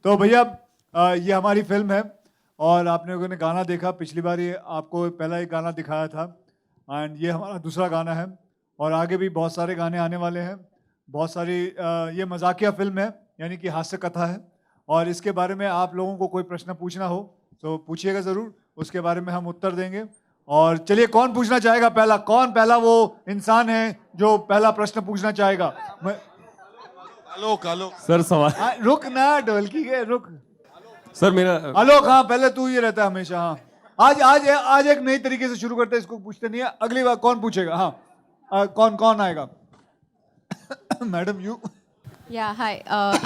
तो भैया ये हमारी फिल्म है और आप लोगों ने गाना देखा, पिछली बार ये आपको पहला एक गाना दिखाया था एंड ये हमारा दूसरा गाना है और आगे भी बहुत सारे गाने आने वाले हैं। बहुत सारी ये मजाकिया फिल्म है, यानी कि हास्य कथा है और इसके बारे में आप लोगों को कोई प्रश्न पूछना हो तो पूछिएगा ज़रूर, उसके बारे में हम उत्तर देंगे। और चलिए, कौन पूछना चाहेगा पहला? कौन पहला वो इंसान है जो पहला प्रश्न पूछना चाहेगा? आलोक आलोक सर सवाल रुक ना ढोलकी के, रुक। सर मेरा आलोक, हाँ पहले तू ही रहता है हमेशा। हाँ, आज आज आज एक नई तरीके से शुरू करते हैं, इसको पूछते नहीं है। अगली बार कौन पूछेगा? हाँ, कौन कौन आएगा? Madam you. Yeah, hi.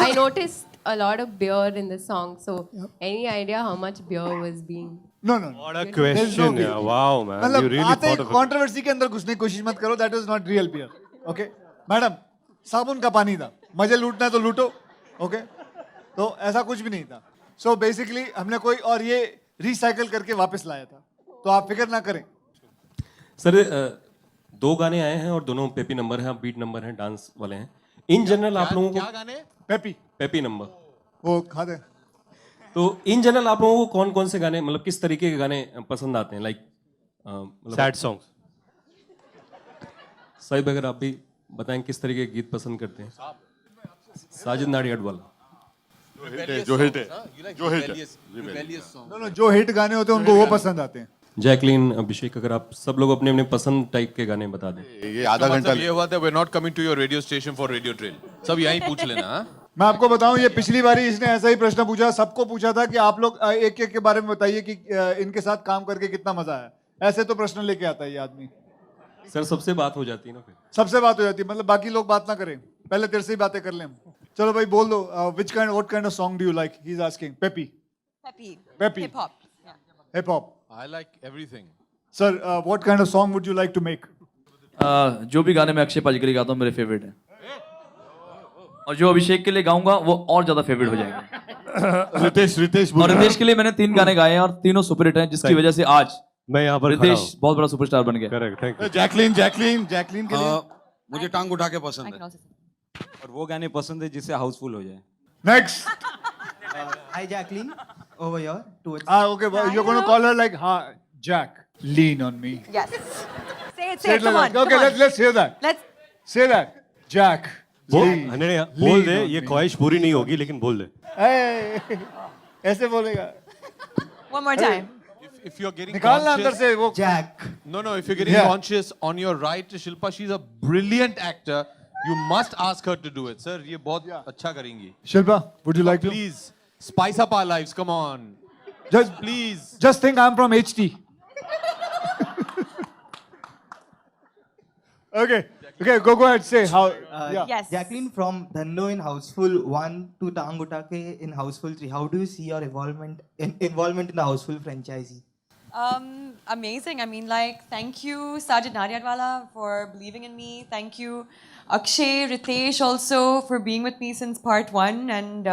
I noticed a lot of beer in the song. So, any idea how much beer was being? No no, What a question, yeah. Wow, man. You मतलब really आते thought of it. Controversy के अंदर घुसने की कोशिश मत करो। That is not real beer. Okay madam, साबुन का पानी था, मजे लूटना है तो लूटो। ओके, तो ऐसा कुछ भी नहीं था। सो बेसिकली हमने कोई और ये रिसाइकल करके वापस लाया था, तो आप फिक्र ना करें। सर दो गाने आए हैं और दोनों पेपी नंबर हैं, बीट नंबर हैं, डांस वाले हैं। इन जनरल आप लोगों क्या को गाने? पेपी पेपी नंबर, वो खा दे। तो इन जनरल आप लोगों को कौन कौन से गाने, मतलब किस तरीके के गाने पसंद आते हैं? Like sad songs. साहिब अगर आप भी बताएं किस तरीके के गीत पसंद करते हैं। साजिद नाडियाडवाला। जो हिट है जो हिट है। नो नो, जो हिट गाने होते हैं उनको वो पसंद आते हैं। जैकलीन, अभिषेक, अगर आप सब लोग अपने अपने पसंद टाइप के गाने बता दें। ये आधा घंटा ये हुआ था, we're not coming to your radio station for radio drill. सब यहीं पूछ लेना। हाँ? मैं आपको बताऊं, ये पिछली बारी इसने ऐसा ही प्रश्न पूछा, सबको पूछा था कि आप लोग एक एक के बारे में बताइए कि इनके साथ काम करके कितना मजा आया। ऐसे तो प्रश्न लेके आता है ये आदमी। सर सबसे बात हो जाती है ना फिर। सबसे बात हो जाती है, मतलब बाकी लोग बात ना करें, पहले तेरे से ही बातें कर लें हम। चलो भाई बोल दो, what kind of song do you like? He is asking. Peppy. Peppy. Hip hop. Yeah. Hip hop. I like everything. Sir what kind of song would you like to make? जो भी गाने मैं अक्षय पाजी के लिए गाता हूँ मेरे फेवरेट है, और जो अभिषेक के लिए गाऊंगा वो और ज्यादा फेवरेट हो जाएगा। रितेश और रितेश के लिए मैंने 3 गाने गाए हैं और तीनों सुपरहिट हैं, जिसकी वजह से आज मैं यहाँ पर रितेश बहुत बड़ा सुपरस्टार बन गया। Correct, thank you. जैकलीन के लिए मुझे टांग उठा के I पसंद can है, also say. और वो गाने पसंद है जिससे हाउसफुल हो जाए। Next. Hi Jacqueline, over here towards. Okay, you gonna call her like, हाँ Jack, lean on me. Yes. Say it, Say it come like on. that. Okay, come on. let's hear that. Let's. Say that. Jack. बोल दे, ये ख्वाहिश पूरी नहीं होगी लेकिन बोल दे। Hey, ऐसे बोलेगा। One more time. If you're getting निकालना अंदर conscious, से वो। Jack. no, if you're getting Yeah. conscious on your right, Shilpa, she's a brilliant actor. You must ask her to do it, sir. ये बहुत अच्छा करेंगी। Shilpa, would you like to? Please spice up our lives. Come on, Just please. just think I'm from HT. Okay, go ahead. Say how. Yeah. Yes. Jacqueline, from Dhando in Houseful 1 to Tang Utake in Houseful 3, how do you see your involvement in the Houseful franchise? Amazing. I mean, like, thank you, Sajid Naryadwala, for believing in me. Thank you, Akshay, Ritesh, also for being with me since part 1 and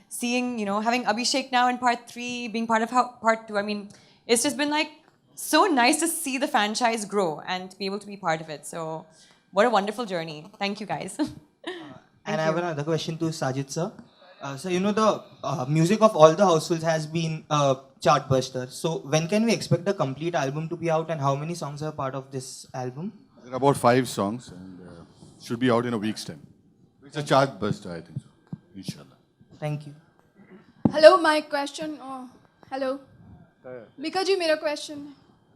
seeing, having Abhishek now in part 3, being part of part 2. I mean, it's just been like so nice to see the franchise grow and to be able to be part of it. So, what a wonderful journey. Thank you, guys. And I have another question to Sajid sir. So the music of all the Housefuls has been chart buster. So when can we expect the complete album to be out, and how many songs are part of this album? There are about 5 songs and should be out in a week's time. It's a chart buster, I think so. Inshallah. Thank you. Hello, my question. Hello Mika ji, मेरा question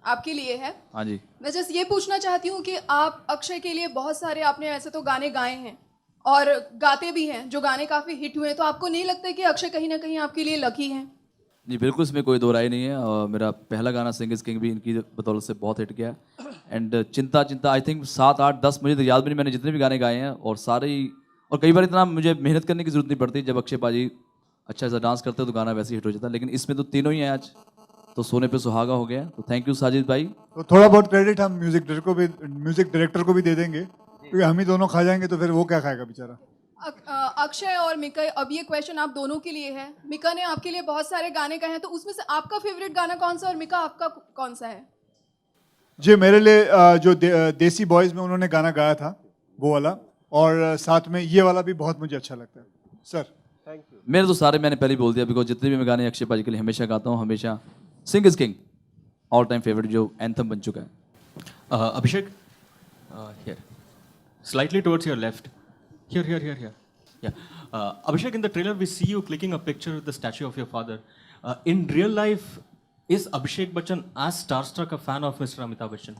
आपके लिए है। हाँ जी। मैं just ये पूछना चाहती हूँ कि आप अक्षय के लिए बहुत सारे, आपने ऐसे तो गाने गाए हैं और गाते भी हैं, जो गाने काफ़ी हिट हुए हैं, तो आपको नहीं लगता कि अक्षय कहीं ना कहीं आपके लिए लकी हैं? जी बिल्कुल, इसमें कोई दो राय नहीं है। और मेरा पहला गाना सिंग इज किंग भी इनकी बदौलत से बहुत हिट गया। एंड चिंता चिंता आई थिंक 7, 8, 10, मुझे तो याद भी नहीं, मैंने जितने भी गाने गाए हैं और सारे ही, और कई बार इतना मुझे मेहनत करने की जरूरत नहीं पड़ती। जब अक्षय पाजी अच्छा सा डांस करते तो गाना वैसे ही हिट हो जाता। लेकिन इसमें तो तीनों ही हैं आज, तो सोने पे सुहागा हो गया। तो थैंक यू साजिद भाई। तो थोड़ा बहुत क्रेडिट हम म्यूजिक डायरेक्टर को भी दे देंगे, क्योंकि हम ही दोनों खा जाएंगे तो फिर वो क्या खाएगा बेचारा। अक्षय और मिका, अब ये क्वेश्चन आप दोनों के लिए है। मिका ने आपके लिए बहुत सारे गाने गाए हैं, तो उसमें से आपका फेवरेट गाना कौन सा और मिका आपका कौन सा है? जी मेरे लिए जो देसी बॉयज में उन्होंने गाना गाया था वो वाला, और साथ में ये वाला भी बहुत मुझे अच्छा लगता है। सर मेरे तो सारे मैंने पहले ही बोल दिया, बिकॉज जितने भी मैं गाने अक्षय पाजी के लिए हमेशा गाता हूँ, हमेशा Singh is king all time favourite जो एंथम बन चुका है. Abhishek, here. Slightly towards your left. Here. Yeah. Abhishek, in the trailer, we see you clicking a picture with the statue of your father. In real life, is Abhishek Bachchan as starstruck a fan of Mr. Amitabh Bachchan?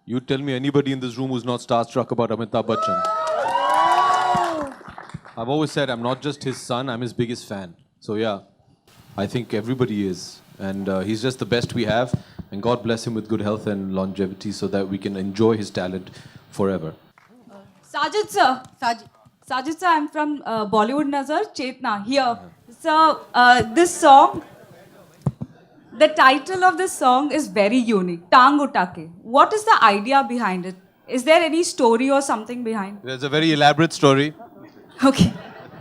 You tell me anybody in this room who's not starstruck about Amitabh Bachchan. I've always said I'm not just his son, I'm his biggest fan. So yeah, I think everybody is. And he's just the best we have. And God bless him with good health and longevity so that we can enjoy his talent forever. Sajid sir, Sajid sir, I'm from Bollywood Nazar, Chetna, here. So this song, the title of this song is very unique, Tang Utake. What is the idea behind it? Is there any story or something behind? There's a very elaborate story, Okay.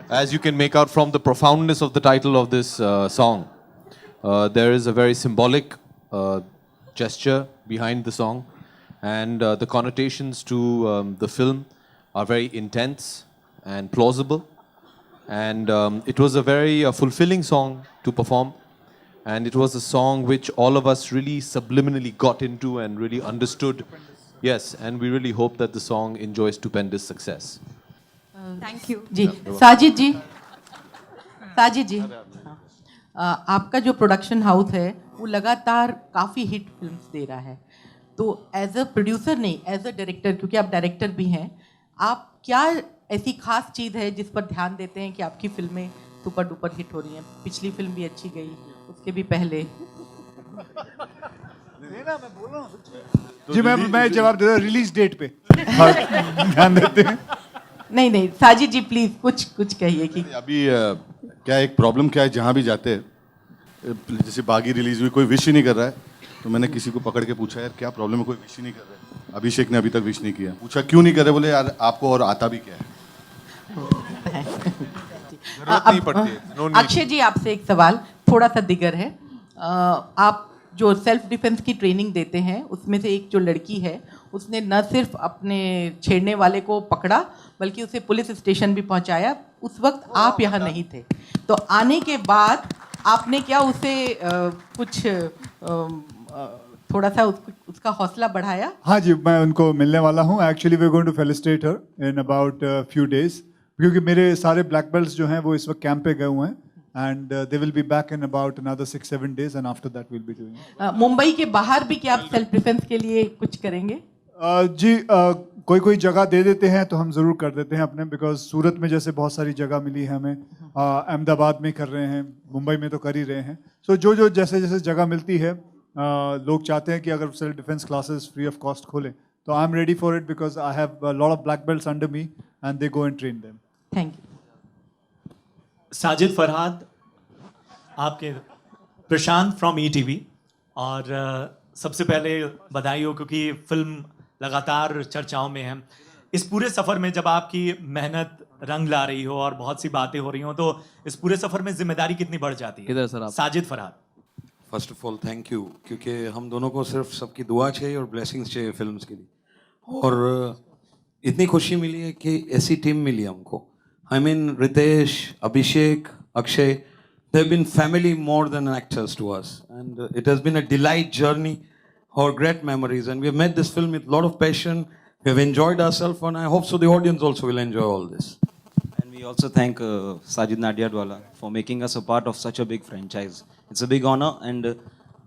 as you can make out from the profoundness of the title of this song. There is a very symbolic gesture behind the song, and the connotations to the film are very intense and plausible. And it was a very fulfilling song to perform, and it was a song which all of us really subliminally got into and really understood. Yes, and we really hope that the song enjoys stupendous success. Thank you. जी साजिद जी आपका जो production house है वो लगातार काफ़ी hit films दे रहा है, तो as a producer नहीं, एज अ डायरेक्टर, क्योंकि आप डायरेक्टर भी हैं, आप क्या ऐसी खास चीज़ है जिस पर ध्यान देते हैं कि आपकी फिल्में सुपर डुपर हिट हो रही हैं? पिछली फिल्म भी अच्छी गई, उसके भी पहले. जी मैं जवाब दे रहा हूँ, रिलीज डेट पे ध्यान देते हैं. नहीं साजिद जी प्लीज़ कुछ कहिए कि अभी क्या एक प्रॉब्लम क्या है, जहाँ भी जाते हैं, जैसे बागी रिलीज हुई, कोई विश ही नहीं कर रहा है, तो मैंने किसी को पकड़ के पूछा यार क्या प्रॉब्लम है, कोई विश ही नहीं कर रहा है. अभिषेक ने अभी तक विश नहीं किया. पूछा क्यों नहीं कर रहे, बोले यार आपको और आता भी क्या है. जरूरत नहीं पड़ती है. No need. अक्षय जी आपसे एक सवाल थोड़ा सा दिगर है. आप जो सेल्फ डिफेंस की ट्रेनिंग देते हैं उसमें से एक जो लड़की है उसने न सिर्फ अपने छेड़ने वाले को पकड़ा बल्कि उसे पुलिस स्टेशन भी पहुंचाया. उस वक्त आप यहाँ नहीं थे, तो आने के बाद आपने क्या उसे कुछ थोड़ा सा उसका हौसला बढ़ाया? हाँ जी, मैं उनको मिलने वाला हूँ. Actually we are going to felicitate her in about few days, क्योंकि मेरे सारे ब्लैक बेल्ट्स जो हैं वो इस वक्त कैंप पे गए हुए हैं, and they will be back in about another 6-7 days, and after that we'll be doing it. Mumbai के बाहर भी क्या आप सेल्फ डिफेंस के लिए कुछ करेंगे? जी कोई जगह दे देते हैं तो हम ज़रूर कर देते हैं अपने, बिकॉज सूरत में जैसे बहुत सारी जगह मिली है हमें, अहमदाबाद में कर रहे हैं, मुंबई में तो कर ही रहे हैं. सो जो जैसे जगह मिलती है, लोग चाहते हैं कि अगर self defence classes free of cost खोलें, तो I am ready for it because I have lot of black belts under me and they go and train them. Thank you. Sajid Farhad, आपके प्रशांत फ्रॉम ETV, और सबसे पहले बधाई हो क्योंकि फिल्म लगातार चर्चाओं में है. इस पूरे सफ़र में जब आपकी मेहनत रंग ला रही हो और बहुत सी बातें हो रही हो, तो इस पूरे सफ़र में जिम्मेदारी कितनी बढ़ जाती है? किधर सर आप? Sajid Farhad. First of all thank you, क्योंकि हम दोनों को सिर्फ सबकी दुआ चाहिए और ब्लेसिंग्स चाहिए फिल्म्स के लिए, और इतनी खुशी मिली है कि ऐसी टीम मिली हमको. I mean, Ritesh, Abhishek, Akshay, they've been family more than actors to us. And it has been a delight journey, or great memories. And we have made this film with a lot of passion. We have enjoyed ourselves, and I hope so the audience also will enjoy all this. And we also thank Sajid Nadiadwala for making us a part of such a big franchise. It's a big honor, and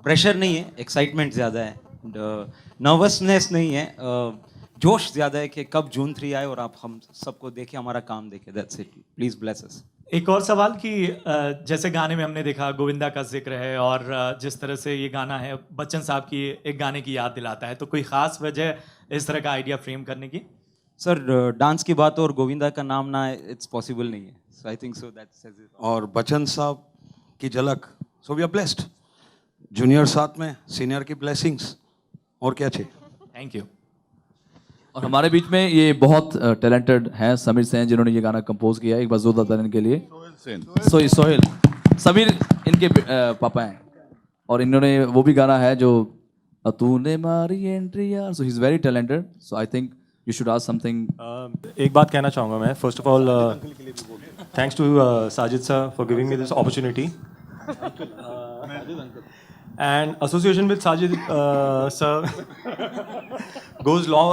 pressure नहीं है, excitement ज़्यादा है, and nervousness नहीं है, जोश ज़्यादा है कि कब जून 3 आए और आप हम सबको देखें, हमारा काम देखें. That's it. Please bless us. एक और सवाल कि जैसे गाने में हमने देखा गोविंदा का जिक्र है, और जिस तरह से ये गाना है बच्चन साहब की एक गाने की याद दिलाता है, तो कोई ख़ास वजह इस तरह का आइडिया फ्रेम करने की? सर डांस की बात और गोविंदा का नाम ना है, इट्स पॉसिबल नहीं है. So I think so that says it. और बच्चन साहब की झलक, so we are blessed. Junior साथ में, सीनियर की ब्लेसिंग्स, और क्या चाहिए. Thank you. और हमारे बीच में ये बहुत टैलेंटेड हैं समीर सेन, जिन्होंने ये गाना कंपोज किया है. एक बार जोरदार तालियां इनके लिए. सोहेल समीर इनके पापा हैं, और इन्होंने वो भी गाना है जो तूने मारी एंट्री यार. So he is very talented. So I think you should ask something. एक बात कहना चाहूँगा मैं. First of all Thanks to Sajid sir for giving me this opportunity. And association with Sajid sir goes long.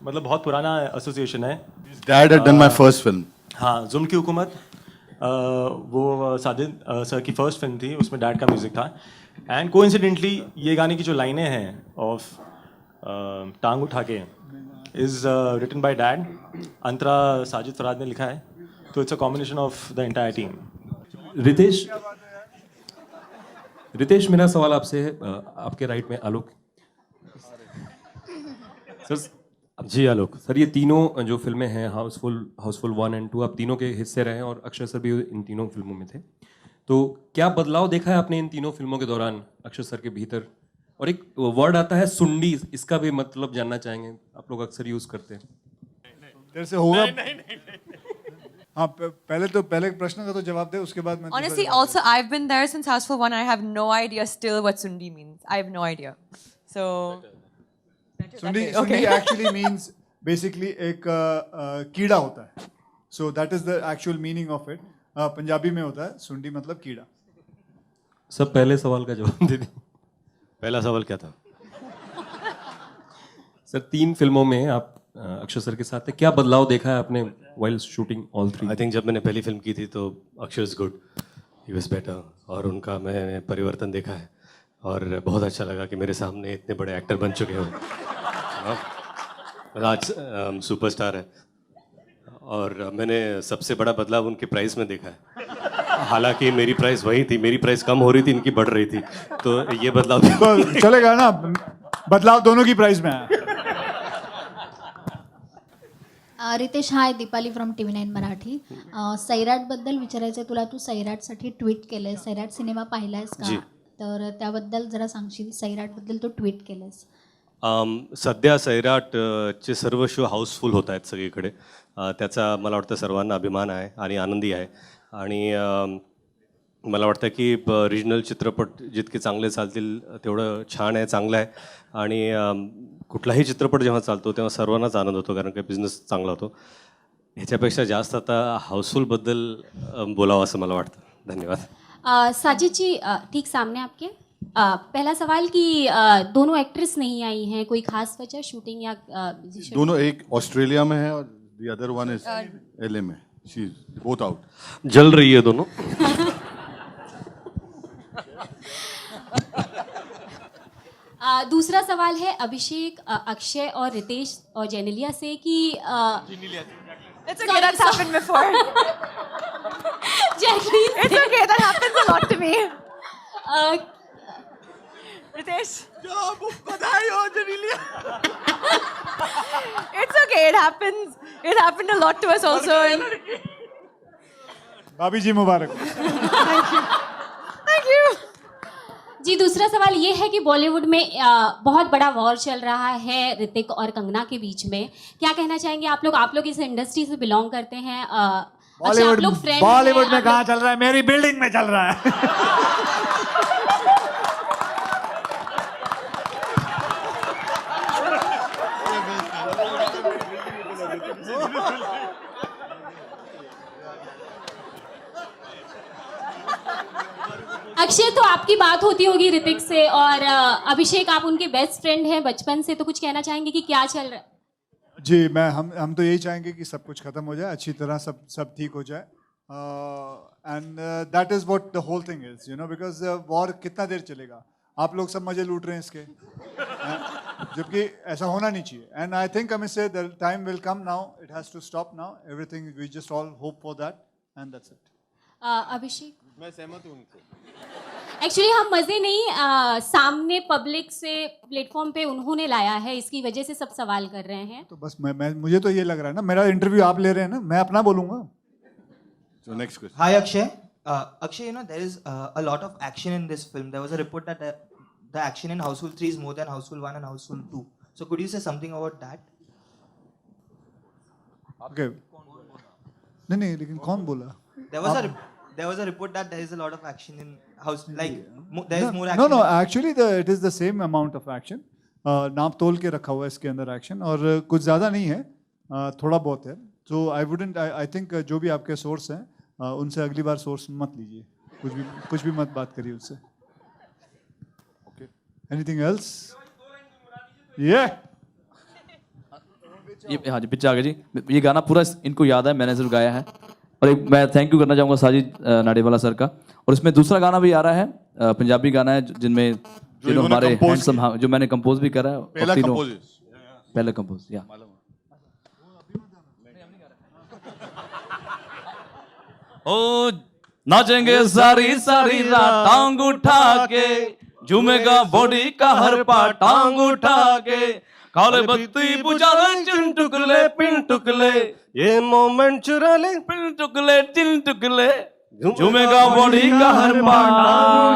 मतलब बहुत पुराना association है. His dad had done my first film. हाँ, जुल्म की हुकूमत वो साजिद सर की फर्स्ट फिल्म थी, उसमें डैड का म्यूज़िक था. एंड कोइंसिडेंटली ये गाने की जो लाइनें हैं ऑफ टांग उठा के is written by dad. Antara Sajid Farhad ने लिखा है, तो it's a combination of the entire team. Ritesh, मेरा सवाल आपसे है, आपके राइट में आलोक सर. जी आलोक सर, ये तीनों जो फिल्में हैं हाउसफुल 1 और 2, आप तीनों के हिस्से रहे और अक्षय सर भी इन तीनों फिल्मों में थे. तो क्या बदलाव देखा है आपने इन तीनों फिल्मों के दौरान अक्षय सर के भीतर? और एक वर्ड आता है सुंडी, इसका भी मतलब जानना चाहेंगे, आप लोग अक्सर यूज करते हैं. तेरे से होगा. हाँ, पहले प्रश्न का तो जवाब दे, उसके बाद मैं. Honestly, also I've been there since Houseful 1. I have no idea still what Sundi means. I have no idea. So सुंडी actually means basically एक कीड़ा होता है. So that is the actual meaning of it. Punjabi में होता है सुंडी मतलब कीड़ा. सब पहले सवाल का जवाब दे दें. पहला सवाल क्या था सर? 3 फिल्मों में आप अक्षय सर के साथ थे, क्या बदलाव देखा है आपने while shooting all 3? I think जब मैंने पहली फिल्म की थी तो Akshay is good, he was better, और उनका मैंने परिवर्तन देखा है और बहुत अच्छा लगा कि मेरे सामने इतने बड़े एक्टर बन चुके हो. आज सुपरस्टार है. और मैंने सबसे बड़ा बदलाव उनके प्राइस में देखा है. हालांकि मेरी प्राइस वही थी, मेरी प्राइस कम हो रही थी, इनकी बढ़ रही थी, तो ये बदलाव तो चलेगा ना, बदलाव दोनों की प्राइस में है. रितेश, हाय, दीपाली फ्रॉम TV9 मराठी. सैराटबद्दल विचारायचं तुला, तू सैराटसाठी ट्विट केलंय, सैराट सिनेमा पाहिलायस का? तर त्याबद्दल जरा सांगशील, सैराटबद्दल तू ट्विट केलंयस. सध्या सैराटचे सर्व शो हाऊसफुल होत आहेत सगळीकडे. त्याचा मला वाटतं सर्वांना अभिमान आहे आणि आनंदी आहे. आणि मला वाटतं की रिजनल चित्रपट जितके चांगले चालतील तेवढं छान आहे, चांगलं आहे. आणि कुठलाही चित्रपट जेव्हा चालतो तेव्हा सर्वांनाच आनंद होतो, कारण की बिझनेस चांगला होतो. ह्याच्यापेक्षा जास्त आता हाऊसफुलबद्दल बोलावं असं मला वाटतं. धन्यवाद. साजिद जी, ठीक सामने आपके पहला सवाल कि दोनों एक्ट्रेस नहीं आई हैं, कोई खास वजह शूटिंग या दोनों, एक ऑस्ट्रेलिया में है और the other one is LA में. She is both out. जल रही है दोनों. दूसरा सवाल है अभिषेक, अक्षय और रितेश और जेनेलिया से कि it's okay, that's happened before. It's okay, that happens a lot to me. Ritesh. बधाई हो Genelia. It's okay, it happens. It happened a lot to us also. भाभी जी मुबारक. Thank you. जी, दूसरा सवाल ये है कि बॉलीवुड में बहुत बड़ा वॉर चल रहा है ऋतिक और कंगना के बीच में. क्या कहना चाहेंगे आप लोग इस इंडस्ट्री से बिलोंग करते हैं. अच्छा, आप लोग फ्रेंड बॉलीवुड में कहाँ चल रहा है, मेरी बिल्डिंग में चल रहा है. अक्षय, तो आपकी बात होती होगी ऋतिक से, और अभिषेक आप उनके बेस्ट फ्रेंड हैं बचपन से, तो कुछ कहना चाहेंगे कि क्या चल रहा है? जी, हम तो यही चाहेंगे कि सब कुछ खत्म हो जाए, अच्छी तरह सब ठीक हो जाए. And that is what the whole thing is, you know, because war कितना देर चलेगा. आप लोग सब मजे लूट रहे हैं इसके, जबकि ऐसा होना नहीं चाहिए. एंड आई थिंक हमें से the time will come now, it has to stop now, everything, we just all hope for that and that's it. Abhishek, मैं सहमत हूँ उनसे. एक्चुअली हम मजे नहीं, सामने पब्लिक से प्लेटफॉर्म पे उन्होंने लाया है, इसकी वजह से सब सवाल कर रहे हैं. तो बस मुझे तो ये लग रहा है ना, मेरा इंटरव्यू आप ले रहे हैं ना, मैं अपना बोलूंगा. So next question. Hi Akshay. Akshay, you know there is a lot of action in this film. There was a report that the action in Houseful 3 is more than Houseful 1 and Houseful 2. So could you say something about that? Okay. नहीं, लेकिन कौन बोला? There was a report that there is a lot of action in house, like there is more action. No. Actually, it is the same amount of action. नाप तोल के रखा हुआ है इसके अंदर एक्शन, और कुछ ज़्यादा नहीं है, थोड़ा बहुत है. So I wouldn't I think जो भी आपके सोर्स हैं उनसे अगली बार सोर्स मत लीजिए, कुछ भी मत बात करिए उससे. Anything else? ये हाँ जी, पिक्चर आ गया जी. ये गाना पूरा इनको याद है, मैंने सिर्फ गाया है. और एक मैं थैंक यू करना चाहूँगा साजिद नाडियाडवाला सर का. और इसमें दूसरा गाना भी आ रहा है, पंजाबी गाना है जिनमें जो हमारे हैंडसम, जो मैंने कंपोज भी करा है. पहला कंपोज या ओ नाचेंगे सारी सारी रात टांग उठा के, झूमेगा बॉडी का हर पार्ट टांग उठा के, काले बत्ती बुझा ले चिन टुकले पिन टुकले, ये मोमेंट चुरा ले पिन टुकले चिन टुकले, झूमेगा बॉडी का हर पार्ट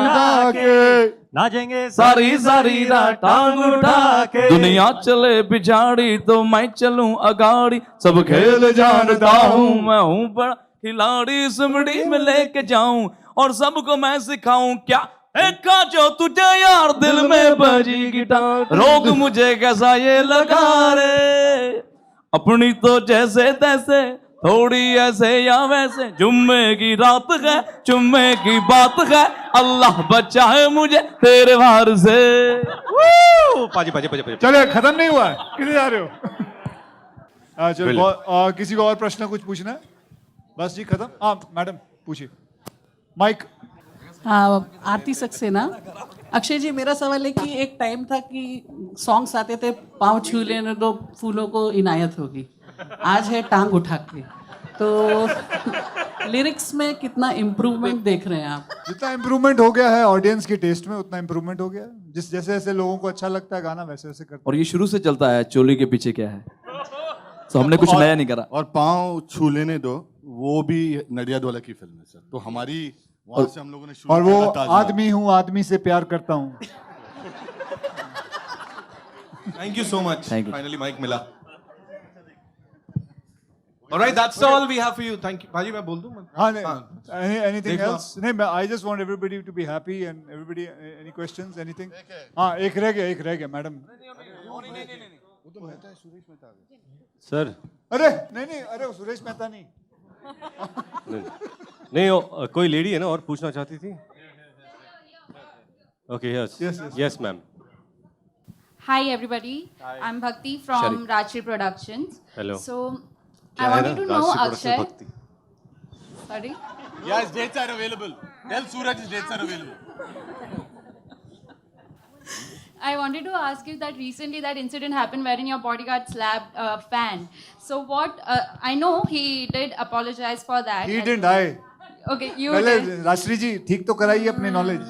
उठा के, नाचेंगे सारी सारी रात टांग उठा के, दुनिया चले पिछाड़ी तो मैं चलूं अगाड़ी, सब खेल जानता हूँ मैं हूँ बड़ा खिलाड़ी, सुमड़ी में लेके जाऊं और सबको मैं सिखाऊं. क्या देखा जो तुझे यार दिल में बजी गिटार, रोग मुझे कैसा ये लगा रे, अपनी तो जैसे तैसे थोड़ी ऐसे या वैसे, जुम्मे की रात है जुम्मे की बात है, अल्लाह बचाए मुझे तेरे वार से. चलिए, खत्म नहीं हुआ है, किधर जा रहे हो? चलो, किसी को और प्रश्न कुछ पूछना है? बस जी, खत्म. हाँ मैडम पूछिए. माइक. आरती सक्सेना. अक्षय जी, मेरा सवाल है कि एक टाइम था कि सॉन्ग्स आते थे पाँव छू लेने दो फूलों को इनायत होगी, आज है टांग उठा के. तो लिरिक्स में कितना इम्प्रूवमेंट देख रहे हैं आप? जितना इम्प्रूवमेंट हो गया है ऑडियंस की टेस्ट में, उतना इम्प्रूवमेंट हो गया है. जैसे जैसे लोगों को अच्छा लगता है गाना, वैसे वैसे करते. और ये शुरू से चलता है, चोली के पीछे क्या है, तो हमने कुछ नया नहीं करा. और पाँव छू लेने दो, वो भी नडियाडवाला की फिल्म है सर, तो हमारी वहां से हम लोगों ने शुरू और वो किया. आदमी हूँ, आदमी से प्यार करता हूँ. Thank you so much. Thank you. Finally mic मिला. All right, that's all we have for you. Thank you. भाजी मैं बोल दूं? हाँ नहीं. Anything देखो else? नहीं, I just want everybody to be happy and everybody. Any questions? Anything? हाँ, एक रह गया मैडम. सर. अरे नहीं, अरे सुरेश मेहता नहीं. नहीं, कोई लेडी है ना और पूछना चाहती थी. Okay, yes ma'am. Hi everybody, I'm Bhakti from Rajshri Productions. Hello. So I wanted to know Akshay. Sorry. Yes, dates are available. Tell Suraj dates are available. I wanted to ask you that recently that incident happened wherein your bodyguard slapped a fan. So what? I know he did apologize for that. He didn't. Okay, you पहले did. Rajshree जी ठीक तो कराइए अपने knowledge.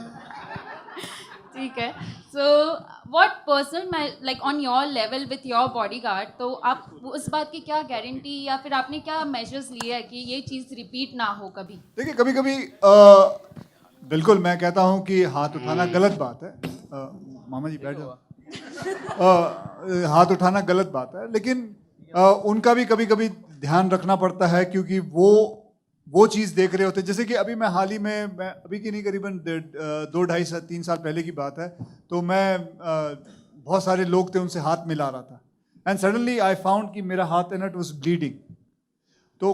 ठीक है. So what personal like on your level with your bodyguard, तो आप उस बात की क्या गारंटी या फिर आपने क्या मेजर्स लिए हैं कि ये चीज़ रिपीट ना हो कभी? देखिए, कभी कभी बिल्कुल मैं कहता हूँ कि हाथ उठाना गलत बात है. मामा जी बैठ जाओ. हाथ उठाना गलत बात है, लेकिन उनका भी कभी कभी ध्यान रखना पड़ता है, क्योंकि वो चीज़ देख रहे होते हैं. जैसे कि अभी मैं हाल ही में, मैं अभी की नहीं, करीबन 2-2.5-3 साल पहले की बात है, तो मैं बहुत सारे लोग थे, उनसे हाथ मिला रहा था. एंड सडनली आई फाउंड कि मेरा हाथ है ना, इट वाज ब्लीडिंग. तो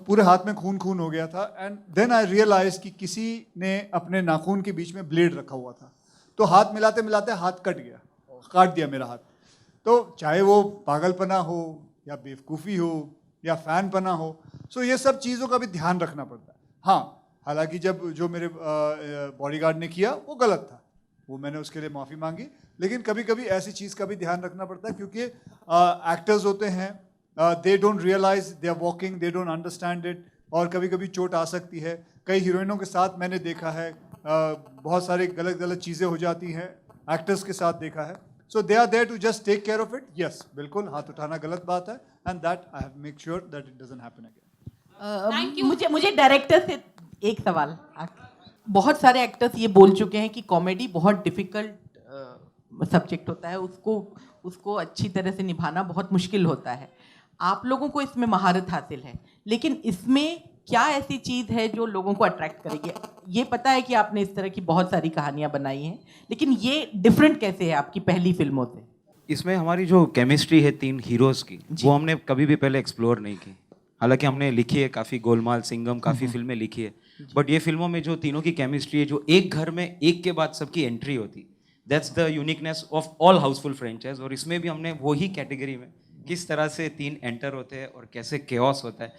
पूरे हाथ में खून हो गया था. एंड देन आई रियलाइज कि किसी ने अपने नाखून के बीच में ब्लेड रखा हुआ था. तो हाथ मिलाते मिलाते हाथ काट दिया मेरा हाथ. तो चाहे वो पागलपना हो या बेवकूफ़ी हो या फैनपना हो, सो ये सब चीज़ों का भी ध्यान रखना पड़ता है. हाँ, हालांकि जो मेरे बॉडीगार्ड ने किया वो गलत था, वो मैंने उसके लिए माफ़ी मांगी. लेकिन कभी कभी ऐसी चीज़ का भी ध्यान रखना पड़ता है, क्योंकि एक्टर्स होते हैं, they don't realise they are walking, they don't understand it, और कभी कभी चोट आ सकती है. कई हीरोइनों के साथ मैंने देखा है, बहुत सारी गलत चीज़ें हो जाती हैं, एक्टर्स के साथ देखा है. So they are there to just take care of it. Yes, बिल्कुल हाथ उठाना गलत बात है, and that I have make sure that it doesn't happen again. मुझे डायरेक्टर से एक सवाल. बहुत सारे एक्टर्स ये बोल चुके हैं कि कॉमेडी बहुत डिफिकल्ट सब्जेक्ट होता है, उसको अच्छी तरह से निभाना बहुत मुश्किल होता है. आप लोगों को इसमें महारत हासिल है, लेकिन इसमें क्या ऐसी चीज़ है जो लोगों को अट्रैक्ट करेगी? ये पता है कि आपने इस तरह की बहुत सारी कहानियाँ बनाई हैं, लेकिन ये डिफरेंट कैसे है आपकी पहली फिल्मों से? इसमें हमारी जो केमिस्ट्री है 3 हीरोज़ की, वो हमने कभी भी पहले एक्सप्लोर नहीं की. हालांकि हमने लिखी है काफ़ी, गोलमाल, सिंघम, काफ़ी फिल्में लिखी है, बट ये फिल्मों में जो तीनों की केमिस्ट्री है, जो एक घर में एक के बाद सबकी एंट्री होती, that's the uniqueness of all Housefull franchise. और इसमें भी हमने वही कैटेगरी में किस तरह से तीन एंटर होते हैं और कैसे केओस होता है,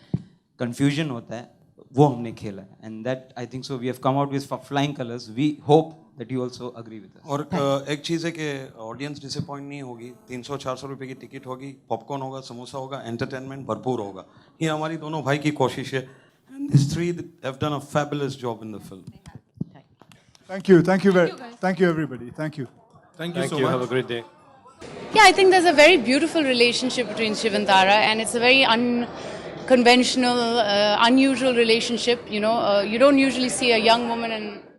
कंफ्यूजन होता है, वो हमने खेला है। And that I think so we have come out with flying colours. We hope that you also agree with us. और एक चीज़ है कि ऑडियंस डिसअपॉइंट नहीं होगी। 300-400 रुपए की टिकट होगी, पॉपकॉर्न होगा, समोसा होगा, एंटरटेनमेंट भरपूर होगा। ये हमारी दोनों भाई की कोशिश है। And this three have done a fabulous job in the film. Thank you everybody. Thank you. Thank you so much. Have a great day. Yeah, I think there's a very beautiful relationship between Shiv and Tara, and it's a very unconventional, unusual relationship. You know, you don't usually see a young woman and